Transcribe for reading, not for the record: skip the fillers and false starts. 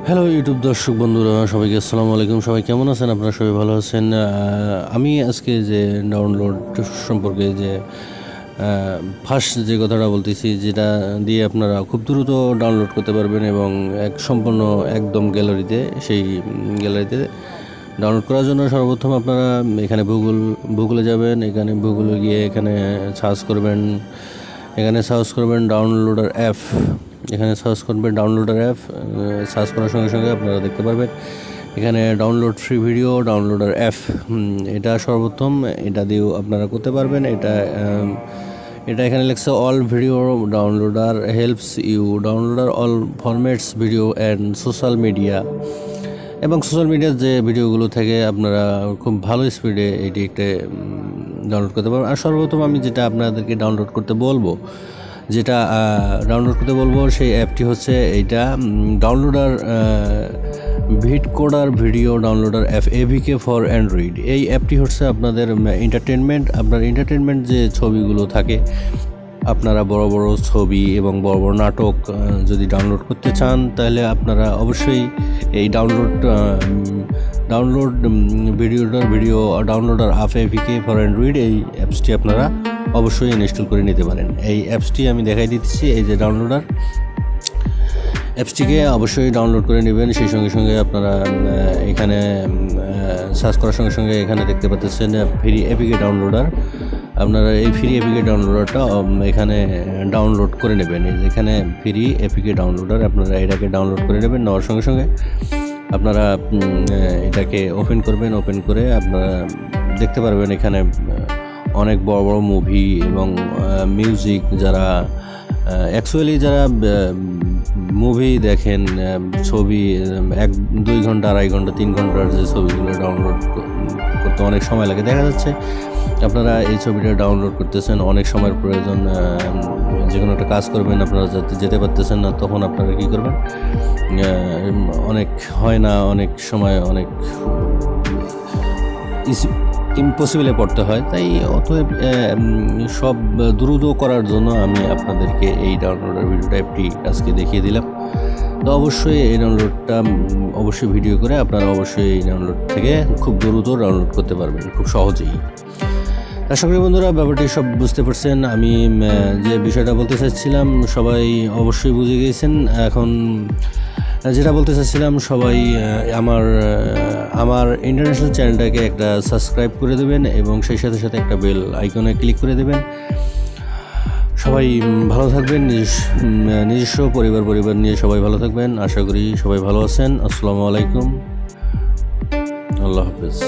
Hello YouTube দর্শক বন্ধুরা, সবাইকে আসসালামু আলাইকুম। সবাই কেমন আছেন? আপনারা সবাই ভালো আছেন? আমি আজকে যে ডাউনলোড সম্পর্কে যে ফার্স্ট যে কথাটা বলতেছি, যেটা দিয়ে আপনারা খুব দ্রুত ডাউনলোড করতে পারবেন এবং সম্পূর্ণ একদম সেই গ্যালারিতে ডাউনলোড করার জন্য সর্বপ্রথম আপনারা এখানে গুগলে যাবেন। এখানে গুগলে গিয়ে এখানে সার্চ করবেন ডাউনলোডার অ্যাপ। এখানে সার্চ করবেন ডাউনলোডার অ্যাপ। সার্চ করার সঙ্গে সঙ্গে আপনারা দেখতে পারবেন এখানে download free video downloader app. এটা সর্বপ্রথম এটা দিয়েও আপনারা করতে পারবেন। এটা এখানে লেখছে all video downloader helps you downloader all formats video and social media. এবং সোশ্যাল মিডিয়ার যে ভিডিওগুলো থেকে আপনারা খুব ভালো স্পিডে এটি একটা ডাউনলোড করতে পারবেন। আর সর্বপ্রথম আমি যেটা আপনাদেরকে ডাউনলোড করতে বলবো সেই অ্যাপটি হচ্ছে এইটা, downloader vidcoder video downloader app AVK for Android. এই অ্যাপটি হচ্ছে আপনাদের এন্টারটেনমেন্ট যে ছবিগুলো থাকে, আপনারা বড় বড় ছবি এবং বড় বড় নাটক যদি ডাউনলোড করতে চান, তাহলে আপনারা অবশ্যই এই download video downloader app AVK for Android এই অ্যাপসটি আপনারা অবশ্যই ইনস্টল করে নিতে পারেন। এই অ্যাপসটি আমি দেখাই দিচ্ছি। এই যে ডাউনলোডার অ্যাপসটিকে অবশ্যই ডাউনলোড করে নেবেন। সেই সঙ্গে সঙ্গে আপনারা এখানে সার্চ করার সঙ্গে সঙ্গে এখানে দেখতে পাচ্ছেন ফ্রি এপিকে ডাউনলোডার। আপনারা এই ফ্রি এপিকে ডাউনলোডারটা এখানে ডাউনলোড করে নেবেন। এখানে ফ্রি এপিকে ডাউনলোডার আপনারা এটাকে ডাউনলোড করে নেবেন। নেওয়ার সঙ্গে সঙ্গে আপনারা এটাকে ওপেন করে আপনারা দেখতে পারবেন এখানে অনেক বড় বড় মুভি এবং মিউজিক। যারা মুভি দেখেন, ছবি 1-2 ঘন্টা 2.5 ঘন্টা 3 ঘন্টার যে ছবিগুলো ডাউনলোড করতে অনেক সময় লাগে, দেখা যাচ্ছে আপনারা এই ছবিটা ডাউনলোড করতেছেন, অনেক সময়ের প্রয়োজন, যে কোনো একটা কাজ করবেন, আপনারা যেতে পারতেছেন না, তখন আপনারা কী করবেন, অনেক সময় ইম্পসিবলে পড়তে হয়। তাই অতএব সব দ্রুত করার জন্য আমি আপনাদেরকে এই ডাউনলোডার ভিডিও টাইপটি আজকে দেখিয়ে দিলাম। তো অবশ্যই এই ডাউনলোডটা ভিডিও করে আপনারা অবশ্যই এই ডাউনলোড থেকে খুব দ্রুত ডাউনলোড করতে পারবেন, খুব সহজেই। আশা করি বন্ধুরা ব্যাপারটি সব বুঝতে পারছেন। আমি যে বিষয়টা বলতে চাচ্ছিলাম সবাই অবশ্যই বুঝে গিয়েছেন। এখন যেটা বলতে চাচ্ছিলাম, সবাই আমার ইন্টারন্যাশনাল চ্যানেলটাকে একটা সাবস্ক্রাইব করে দেবেন এবং সেই সাথে সাথে একটা বেল আইকনে ক্লিক করে দেবেন। সবাই ভালো থাকবেন, নিজস্ব পরিবার নিয়ে সবাই ভালো থাকবেন। আশা করি সবাই ভালো আছেন। আসসালামু আলাইকুম, আল্লাহ হাফেজ।